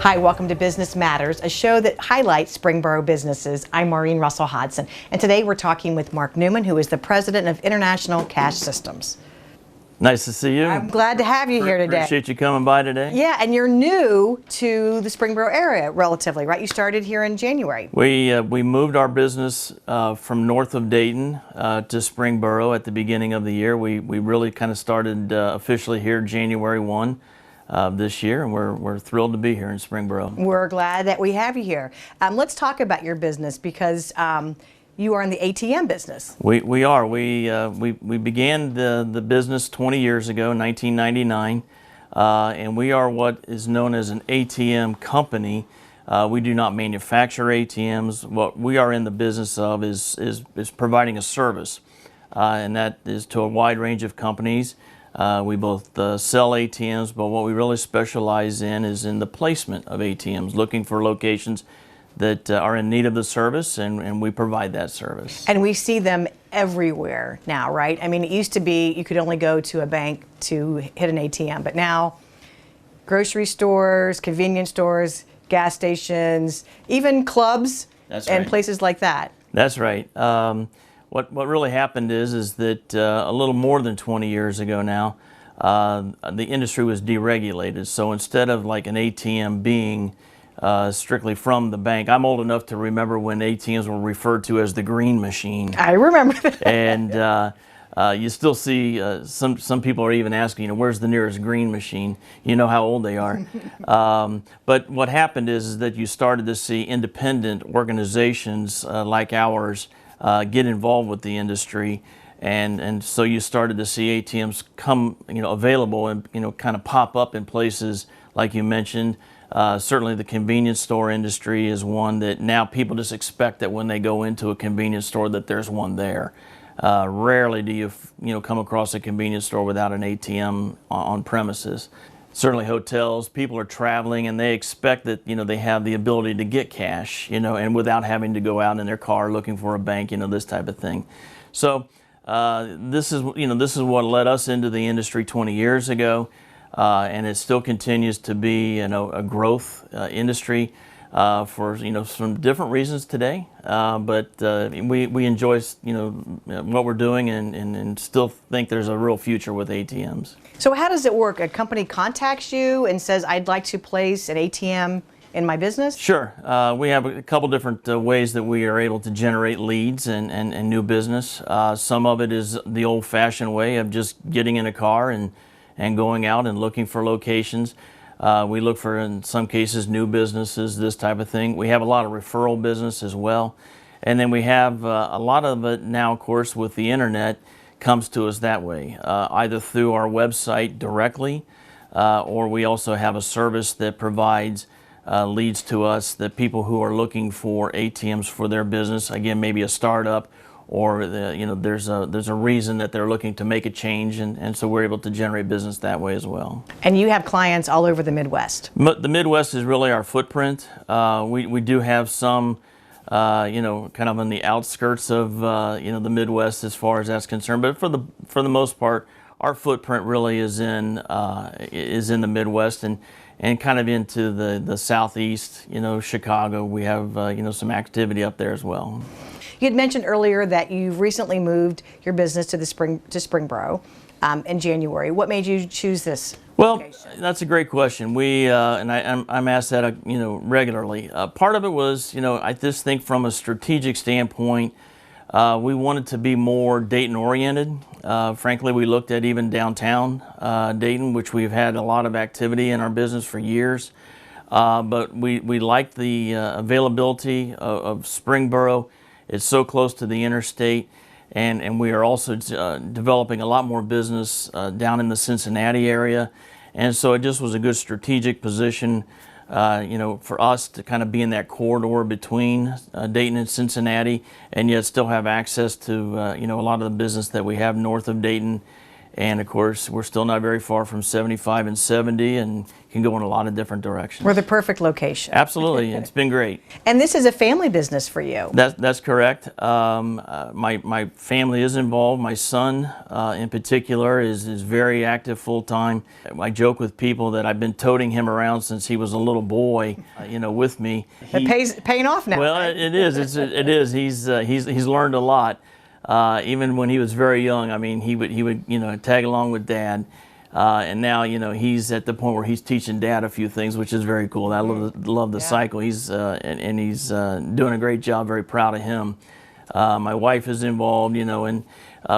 Hi, welcome to Business Matters, a show that highlights Springboro businesses. I'm Maureen Russell Hodson, and today we're talking with Mark Newman, who is the president of International Cash Systems. Nice to see you. I'm glad to have you here today. Appreciate you coming by today. Yeah, and you're new to the Springboro area relatively, right? You started here in January. We moved our business from north of Dayton to Springboro at the beginning of the year. We really kind of started officially here January 1 this year, and we're thrilled to be here in Springboro. We're glad that we have you here. Let's talk about your business because you are in the ATM business. We are. We began the business 20 years ago, 1999, and we are what is known as an ATM company. We do not manufacture ATMs. What we are in the business of is providing a service, and that is to a wide range of companies. We both sell ATMs, but what we really specialize in is in the placement of ATMs, looking for locations that are in need of the service, and we provide that service. And we see them everywhere now, right? I mean, it used to be you could only go to a bank to hit an ATM, but now grocery stores, convenience stores, gas stations, even clubs and places like that. That's right. What really happened is that a little more than 20 years ago now, the industry was deregulated. So instead of like an ATM being strictly from the bank, I'm old enough to remember when ATMs were referred to as the green machine. I remember that. And you still see some people are even asking, where's the nearest green machine? You know how old they are. But what happened is that you started to see independent organizations like ours get involved with the industry, and so you started to see ATMs come available and kind of pop up in places like you mentioned. Certainly the convenience store industry is one that now people just expect that when they go into a convenience store that there's one there. Rarely do you come across a convenience store without an ATM on premises. Certainly hotels, people are traveling and they expect that they have the ability to get cash, and without having to go out in their car looking for a bank, this type of thing. So this is what led us into the industry 20 years ago, and it still continues to be a growth industry for some different reasons today. But we enjoy what we're doing and still think there's a real future with ATMs. So how does it work? A company contacts you and says, I'd like to place an ATM in my business? Sure. We have a couple different ways that we are able to generate leads and new business. Some of it is the old-fashioned way of just getting in a car and going out and looking for locations. We look for, in some cases, new businesses, this type of thing. We have a lot of referral business as well. And then we have a lot of it now, of course, with the internet, comes to us that way, either through our website directly, or we also have a service that provides leads to us, that people who are looking for ATMs for their business, again, maybe a startup, or there's a reason that they're looking to make a change, and so we're able to generate business that way as well. And you have clients all over the Midwest. The Midwest is really our footprint. We do have some, kind of on the outskirts of the Midwest as far as that's concerned, but for the most part, our footprint really is in the Midwest and kind of into the Southeast. Chicago. We have some activity up there as well. You had mentioned earlier that you've recently moved your business to Springboro in January. What made you choose this? Well, location? That's a great question. I'm asked that regularly. Part of it was I just think from a strategic standpoint, we wanted to be more Dayton oriented. Frankly, we looked at even downtown Dayton, which we've had a lot of activity in our business for years. But we liked the availability of Springboro. It's so close to the interstate, and we are also developing a lot more business down in the Cincinnati area, and so it just was a good strategic position, for us to kind of be in that corridor between Dayton and Cincinnati, and yet still have access to a lot of the business that we have north of Dayton, And of course, we're still not very far from 75 and 70 and can go in a lot of different directions. We're the perfect location. Absolutely. It's been great. And this is a family business for you. That's correct. My family is involved. My son, in particular, is very active full-time. I joke with people that I've been toting him around since he was a little boy, with me. It paying off now. Well, right? it is. He's learned a lot. Even when he was very young, I mean, he would tag along with Dad. And now, he's at the point where he's teaching Dad a few things, which is very cool. I love the cycle. He's doing a great job. Very proud of him. My wife is involved, and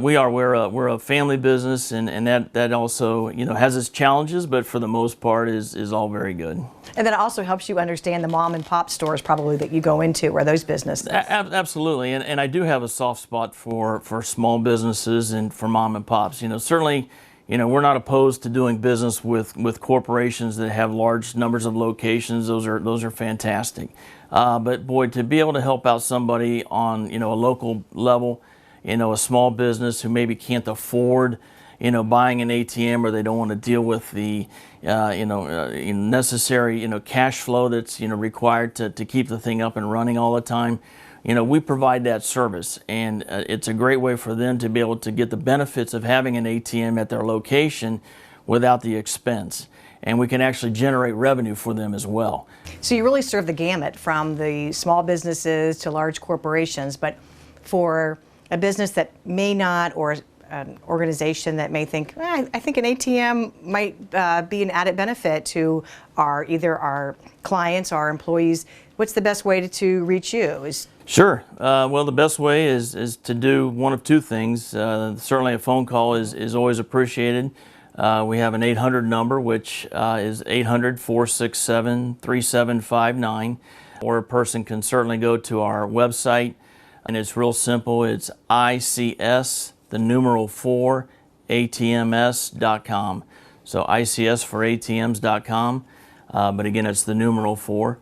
we're a family business, and that also has its challenges, but for the most part is all very good. And then it also helps you understand the mom and pop stores probably that you go into, or those businesses. Absolutely, and I do have a soft spot for small businesses and for mom and pops. Certainly. We're not opposed to doing business with corporations that have large numbers of locations. Those are fantastic. But boy, to be able to help out somebody on a local level, a small business who maybe can't afford buying an ATM, or they don't want to deal with the necessary cash flow that's required to keep the thing up and running all the time. We provide that service, and it's a great way for them to be able to get the benefits of having an ATM at their location without the expense. And we can actually generate revenue for them as well. So you really serve the gamut from the small businesses to large corporations, but for a business that may not, or an organization that may think, I think an ATM might be an added benefit to either our clients, our employees. What's the best way to reach you? Sure. Well, the best way is to do one of two things. Certainly a phone call is always appreciated. We have an 800 number, which is 800-467-3759. Or a person can certainly go to our website, and it's real simple. It's ICS, the numeral 4, ATMS.com. So ICS for ATMs.com, but again, it's the numeral 4.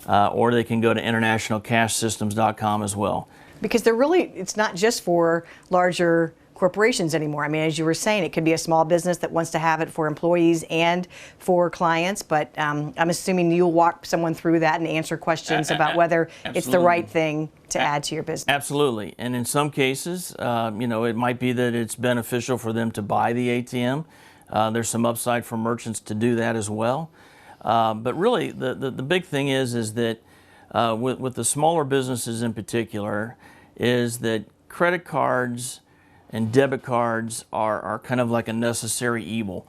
Or they can go to internationalcashsystems.com as well. Because it's not just for larger corporations anymore. I mean, as you were saying, it could be a small business that wants to have it for employees and for clients, but I'm assuming you'll walk someone through that and answer questions about whether it's the right thing to add to your business. Absolutely. And in some cases, it might be that it's beneficial for them to buy the ATM. There's some upside for merchants to do that as well. But really, the big thing is that with the smaller businesses in particular, is that credit cards and debit cards are kind of like a necessary evil,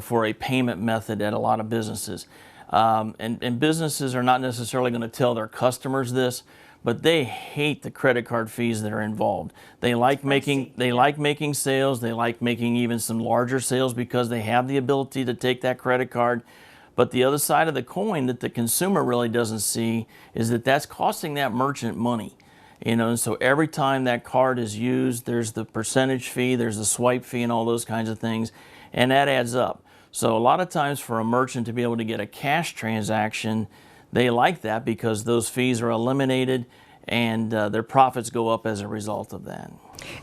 for a payment method at a lot of businesses. And businesses are not necessarily going to tell their customers this, but they hate the credit card fees that are involved. They like making sales. They like making even some larger sales because they have the ability to take that credit card. But the other side of the coin that the consumer really doesn't see is that that's costing that merchant money. And so every time that card is used, there's the percentage fee, there's the swipe fee, and all those kinds of things, and that adds up. So a lot of times for a merchant to be able to get a cash transaction, they like that because those fees are eliminated and their profits go up as a result of that.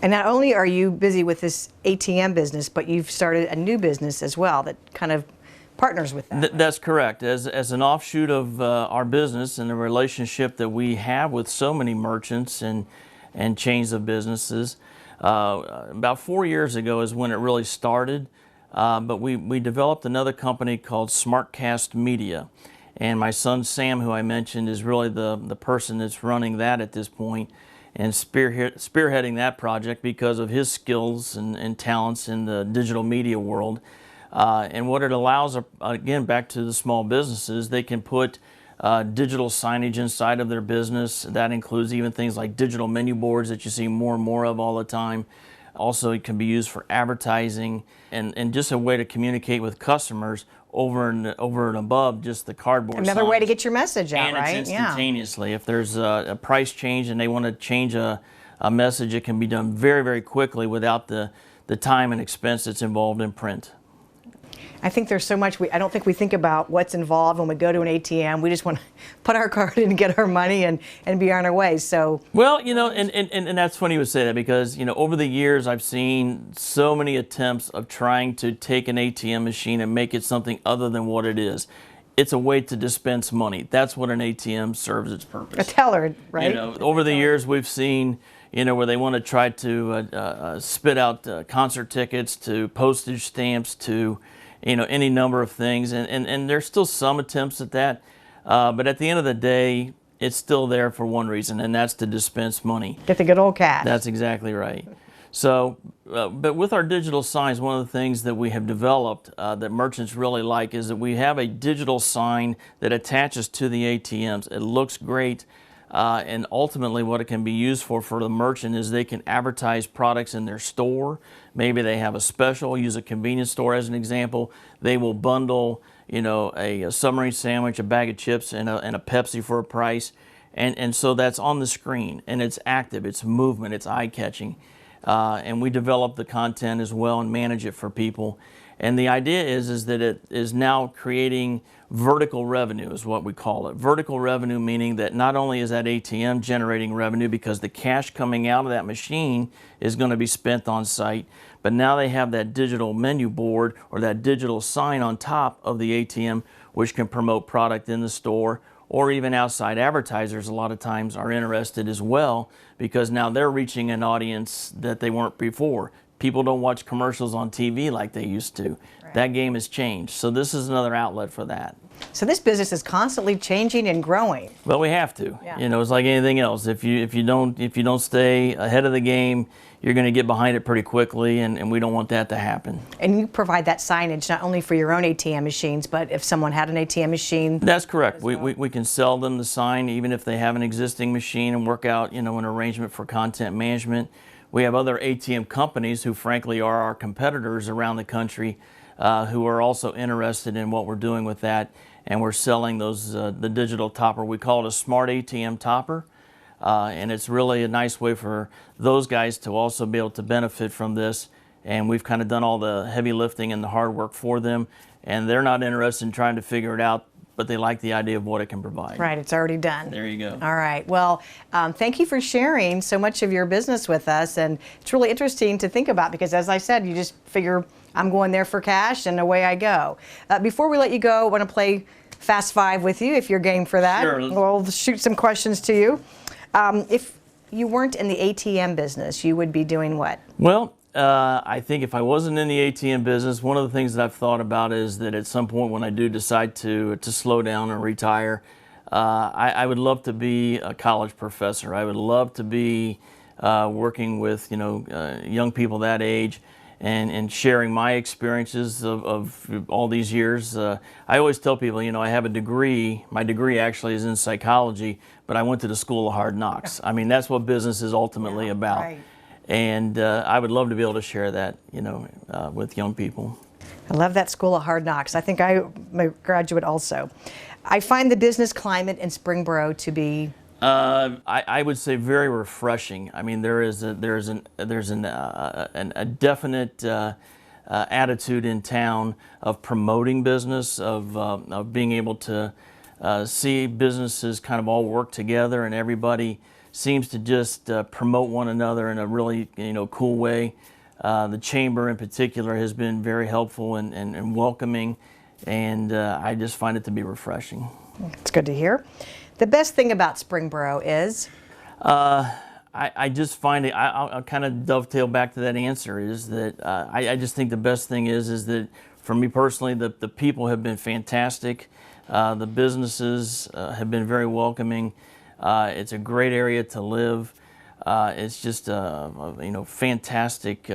And not only are you busy with this ATM business, but you've started a new business as well that kind of partners with that. That's correct. As an offshoot of our business and the relationship that we have with so many merchants and chains of businesses, about 4 years ago is when it really started. But we developed another company called Smartcast Media. And my son Sam, who I mentioned, is really the person that's running that at this point and spearheading that project because of his skills and talents in the digital media world. And what it allows, again, back to the small businesses, they can put digital signage inside of their business. That includes even things like digital menu boards that you see more and more of all the time. Also, it can be used for advertising and just a way to communicate with customers over and above just the cardboard Another signs. way to get your message out, and right? It's instantaneously. Yeah. If there's a price change and they want to change a message, it can be done very, very quickly without the time and expense that's involved in print. I think there's so much, I don't think we think about what's involved when we go to an ATM. We just want to put our card in and get our money and be on our way. So, well, and that's funny you would say that, because, over the years I've seen so many attempts of trying to take an ATM machine and make it something other than what it is. It's a way to dispense money. That's what an ATM serves its purpose. A teller, right? Over the years we've seen, where they want to try to spit out concert tickets, to postage stamps, to any number of things, and there's still some attempts at that, but at the end of the day, it's still there for one reason, and that's to dispense money. Get the good old cash. That's exactly right. So, but with our digital signs, one of the things that we have developed that merchants really like is that we have a digital sign that attaches to the ATMs. It looks great. And ultimately what it can be used for the merchant is they can advertise products in their store. Maybe they have a special, use a convenience store as an example. They will bundle, a submarine sandwich, a bag of chips, and a Pepsi for a price. And so that's on the screen, and it's active, it's movement, it's eye-catching. And we develop the content as well and manage it for people. And the idea is that it is now creating vertical revenue, is what we call it. Vertical revenue meaning that not only is that ATM generating revenue because the cash coming out of that machine is going to be spent on site, but now they have that digital menu board or that digital sign on top of the ATM, which can promote product in the store, or even outside advertisers a lot of times are interested as well, because now they're reaching an audience that they weren't before. People don't watch commercials on TV like they used to. Right. That game has changed. So this is another outlet for that. So this business is constantly changing and growing. Well, we have to. Yeah. It's like anything else. If you don't stay ahead of the game, you're going to get behind it pretty quickly, and we don't want that to happen. And you provide that signage not only for your own ATM machines, but if someone had an ATM machine. That's correct. We can sell them the sign even if they have an existing machine and work out an arrangement for content management. We have other ATM companies who frankly are our competitors around the country who are also interested in what we're doing with that, and we're selling those the digital topper. We call it a Smart ATM Topper, and it's really a nice way for those guys to also be able to benefit from this, and we've kind of done all the heavy lifting and the hard work for them, and they're not interested in trying to figure it out, but they like the idea of what it can provide. Right, it's already done. There you go. All right, well, thank you for sharing so much of your business with us, and it's really interesting to think about because, as I said, you just figure I'm going there for cash and away I go. Before we let you go, I want to play Fast Five with you if you're game for that. Sure. We'll shoot some questions to you. If you weren't in the ATM business, you would be doing what? Well, I think if I wasn't in the ATM business, one of the things that I've thought about is that at some point when I do decide to slow down and retire, I would love to be a college professor. I would love to be working with young people that age and sharing my experiences of all these years. I always tell people, I have a degree. My degree actually is in psychology, but I went to the School of Hard Knocks. I mean, that's what business is ultimately about. Right. And I would love to be able to share that, with young people. I love that School of Hard Knocks. I think I'm a graduate also. I find the business climate in Springboro to be I would say very refreshing. I mean, there's a definite attitude in town of promoting business, of being able to see businesses kind of all work together, and everybody seems to just promote one another in a really cool way. The chamber in particular has been very helpful and welcoming, and I just find it to be refreshing. It's good to hear. The best thing about Springboro is? I just find it, I'll kind of dovetail back to that answer, is that I just think the best thing is that for me personally, the people have been fantastic. The businesses have been very welcoming. It's a great area to live. It's just a fantastic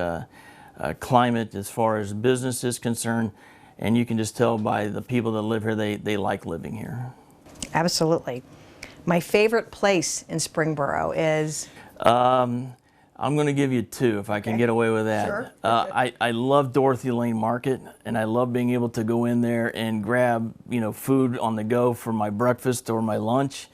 climate as far as business is concerned, and you can just tell by the people that live here, they like living here. Absolutely. My favorite place in Springboro is? I'm going to give you two if I can get away with that. Sure. I love Dorothy Lane Market, and I love being able to go in there and grab food on the go for my breakfast or my lunch.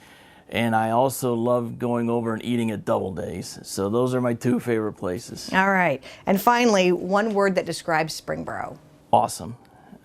And I also love going over and eating at Doubledays. So those are my two favorite places. All right. And finally, one word that describes Springboro. Awesome.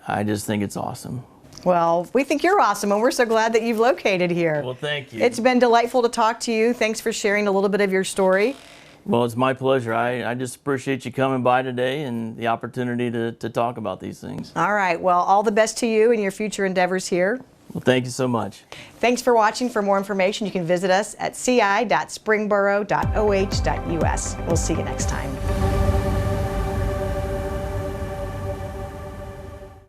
I just think it's awesome. Well, we think you're awesome, and we're so glad that you've located here. Well, thank you. It's been delightful to talk to you. Thanks for sharing a little bit of your story. Well, it's my pleasure. I just appreciate you coming by today and the opportunity to talk about these things. All right. Well, all the best to you and your future endeavors here. Well, thank you so much. Thanks for watching. For more information, you can visit us at ci.springboro.oh.us. We'll see you next time.